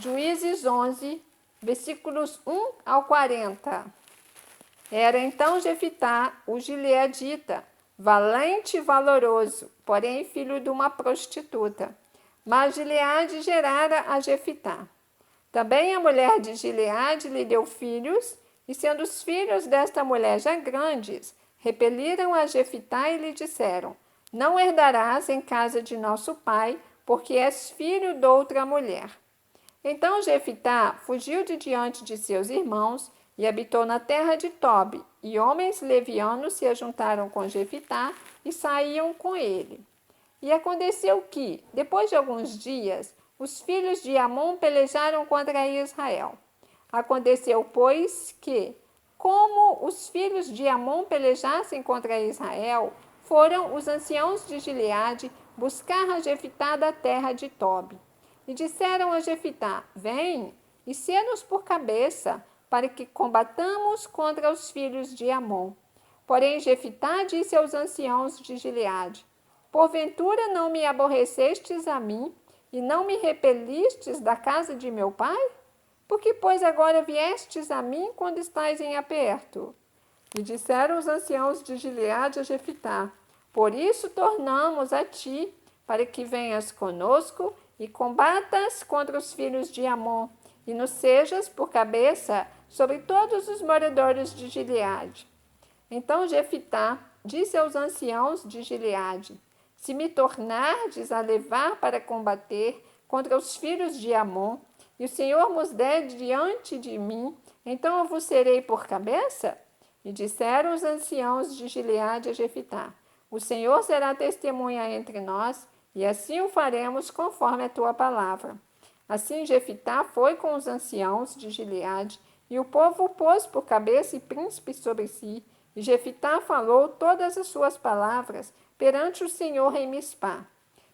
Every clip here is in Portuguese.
Juízes 11, versículos 1 ao 40. Era então Jefitá, o gileadita, valente e valoroso, porém filho de uma prostituta. Mas Gileade gerara a Jefitá. Também a mulher de Gileade lhe deu filhos, e sendo os filhos desta mulher já grandes, repeliram a Jefitá e lhe disseram: Não herdarás em casa de nosso pai, porque és filho de outra mulher. Então Jefitá fugiu de diante de seus irmãos e habitou na terra de Tobi, e homens levianos se ajuntaram com Jefitá e saíam com ele. E aconteceu que, depois de alguns dias, os filhos de Amon pelejaram contra Israel. Aconteceu, pois, que, como os filhos de Amon pelejassem contra Israel, foram os anciãos de Gileade buscar a Jefitá da terra de Tobi. E disseram a Jefitá: Vem e sê-nos por cabeça, para que combatamos contra os filhos de Amon. Porém Jefitá disse aos anciãos de Gileade: Porventura não me aborrecestes a mim, e não me repelistes da casa de meu pai? Por que, pois, agora viestes a mim quando estais em aperto? E disseram os anciãos de Gileade a Jefitá: Por isso tornamos a ti, para que venhas conosco e combatas contra os filhos de Amon, e nos sejas por cabeça sobre todos os moradores de Gileade. Então Jefitá disse aos anciãos de Gileade: Se me tornardes a levar para combater contra os filhos de Amon, e o Senhor vos der diante de mim, então eu vos serei por cabeça? E disseram os anciãos de Gileade a Jefitá: O Senhor será testemunha entre nós, e assim o faremos conforme a tua palavra. Assim Jefitá foi com os anciãos de Gileade, e o povo o pôs por cabeça e príncipe sobre si, e Jefitá falou todas as suas palavras perante o Senhor em Mispá.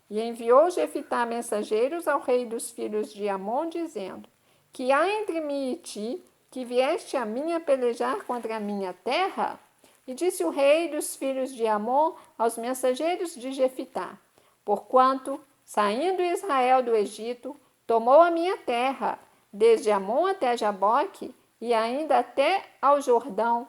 E enviou Jefitá mensageiros ao rei dos filhos de Amon, dizendo: Que há entre mim e ti, que vieste a mim a pelejar contra a minha terra? E disse o rei dos filhos de Amon aos mensageiros de Jefitá: Porquanto, saindo Israel do Egito, tomou a minha terra, desde Amon até Jaboque, e ainda até ao Jordão,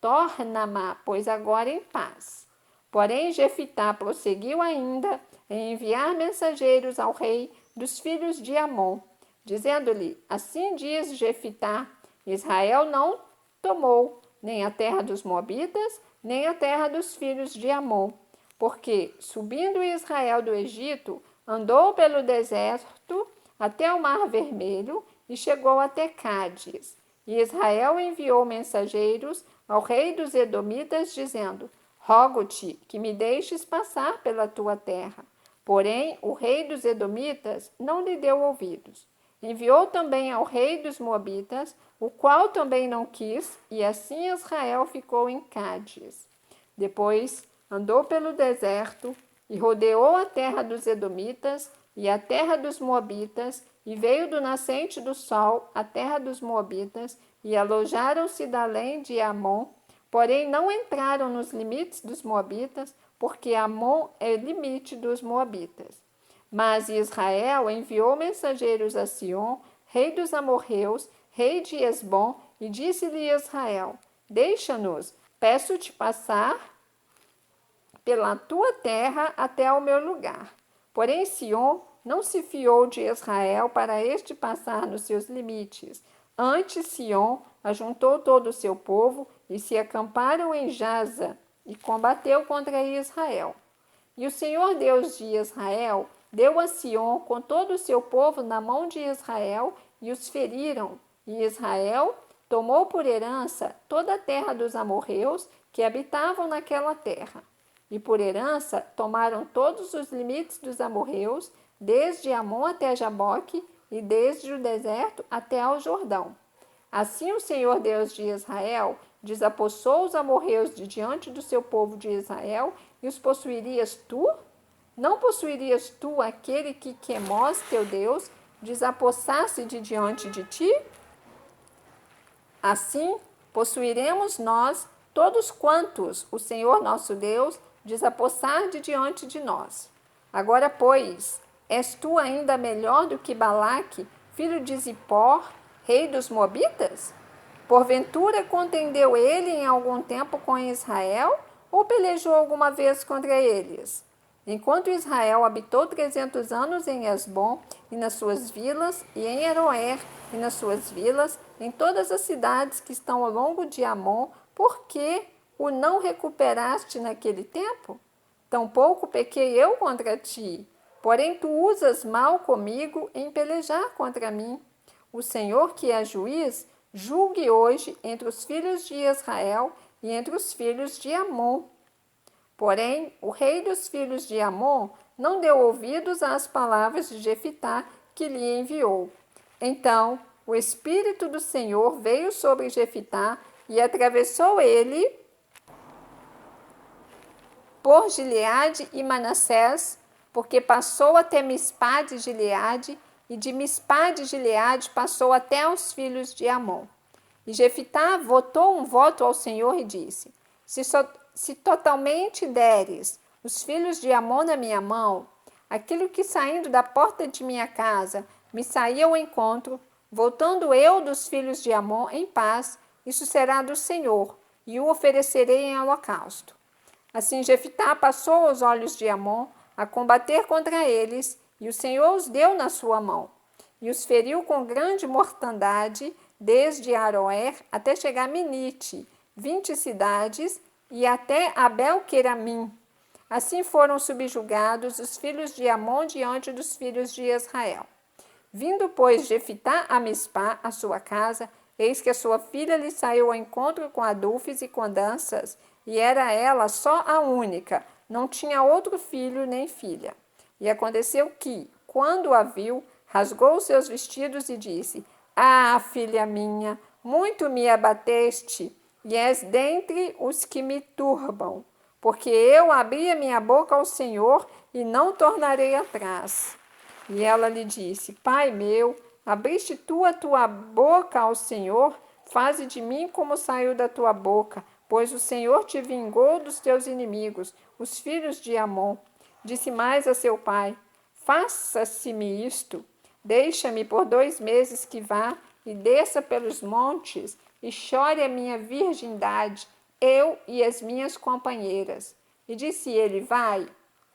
torna-ma, pois agora em paz. Porém Jefitá prosseguiu ainda em enviar mensageiros ao rei dos filhos de Amon, dizendo-lhe: Assim diz Jefitá: Israel não tomou nem a terra dos Moabitas, nem a terra dos filhos de Amon, porque, subindo Israel do Egito, andou pelo deserto até o Mar Vermelho e chegou até Cádiz. E Israel enviou mensageiros ao rei dos Edomitas, dizendo: Rogo-te que me deixes passar pela tua terra. Porém, o rei dos Edomitas não lhe deu ouvidos. Enviou também ao rei dos Moabitas, o qual também não quis, e assim Israel ficou em Cádiz. Depois andou pelo deserto e rodeou a terra dos Edomitas e a terra dos Moabitas, e veio do nascente do sol a terra dos Moabitas, e alojaram-se da além de Amon, porém não entraram nos limites dos Moabitas, porque Amon é limite dos Moabitas. Mas Israel enviou mensageiros a Sion, rei dos amorreus, rei de Esbom, e disse-lhe Israel: Deixa-nos, peço-te passar pela tua terra até ao meu lugar. Porém Sion não se fiou de Israel para este passar nos seus limites. Antes Sion ajuntou todo o seu povo e se acamparam em Jaza e combateu contra Israel. E o Senhor Deus de Israel deu a Sion com todo o seu povo na mão de Israel e os feriram. E Israel tomou por herança toda a terra dos amorreus que habitavam naquela terra. E por herança tomaram todos os limites dos amorreus, desde Amon até Jaboque, e desde o deserto até ao Jordão. Assim o Senhor Deus de Israel desapossou os amorreus de diante do seu povo de Israel, e os possuirias tu? Não possuirias tu aquele que Quemós, teu Deus, desapossasse de diante de ti? Assim possuiremos nós todos quantos o Senhor nosso Deus desapossar de diante de nós. Agora, pois, és tu ainda melhor do que Balaque, filho de Zippor, rei dos Moabitas? Porventura contendeu ele em algum tempo com Israel, ou pelejou alguma vez contra eles? Enquanto Israel habitou 300 anos em Hesbom e nas suas vilas, e em Aroer e nas suas vilas, em todas as cidades que estão ao longo de Amon, por que o não recuperaste naquele tempo? Tampouco pequei eu contra ti, porém tu usas mal comigo em pelejar contra mim. O Senhor, que é juiz, julgue hoje entre os filhos de Israel e entre os filhos de Amon. Porém, o rei dos filhos de Amon não deu ouvidos às palavras de Jefitá que lhe enviou. Então, o Espírito do Senhor veio sobre Jefitá e atravessou ele por Gileade e Manassés, porque passou até Mispá de Gileade, e de Mispá de Gileade passou até aos filhos de Amon. E Jefitá votou um voto ao Senhor e disse: Se totalmente deres os filhos de Amon na minha mão, aquilo que saindo da porta de minha casa me saía ao encontro, voltando eu dos filhos de Amon em paz, isso será do Senhor, e o oferecerei em holocausto. Assim Jefitá passou aos olhos de Amon a combater contra eles, e o Senhor os deu na sua mão, e os feriu com grande mortandade, desde Aroer até chegar a Minite, 20 cidades, e até Abel-Queramim. Assim foram subjugados os filhos de Amon diante dos filhos de Israel. Vindo, pois, Jefitá a Mispá, a sua casa, eis que a sua filha lhe saiu ao encontro com adufes e com danças, e era ela só a única, não tinha outro filho nem filha. E aconteceu que, quando a viu, rasgou seus vestidos e disse: Ah, filha minha, muito me abateste, e és dentre os que me turbam, porque eu abri a minha boca ao Senhor e não tornarei atrás. E ela lhe disse: Pai meu, abriste tu a tua boca ao Senhor, faze de mim como saiu da tua boca, pois o Senhor te vingou dos teus inimigos, os filhos de Amon. Disse mais a seu pai: Faça-se-me isto, deixa-me por 2 meses que vá e desça pelos montes e chore a minha virgindade, eu e as minhas companheiras. E disse ele: Vai.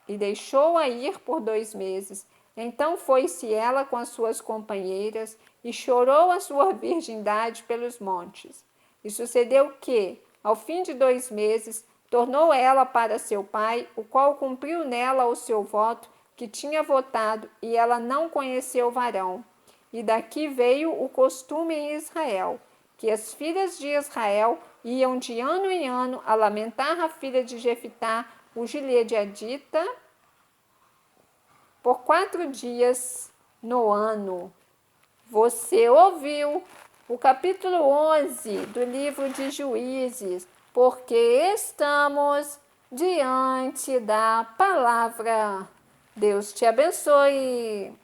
E deixou-a ir por 2 meses. Então foi-se ela com as suas companheiras e chorou a sua virgindade pelos montes. E sucedeu que, ao fim de 2 meses, tornou ela para seu pai, o qual cumpriu nela o seu voto que tinha votado, e ela não conheceu varão. E daqui veio o costume em Israel, que as filhas de Israel iam de ano em ano a lamentar a filha de Jefitá, o gileadita, por 4 dias no ano. Você ouviu o capítulo 11 do livro de Juízes, porque estamos diante da palavra. Deus te abençoe.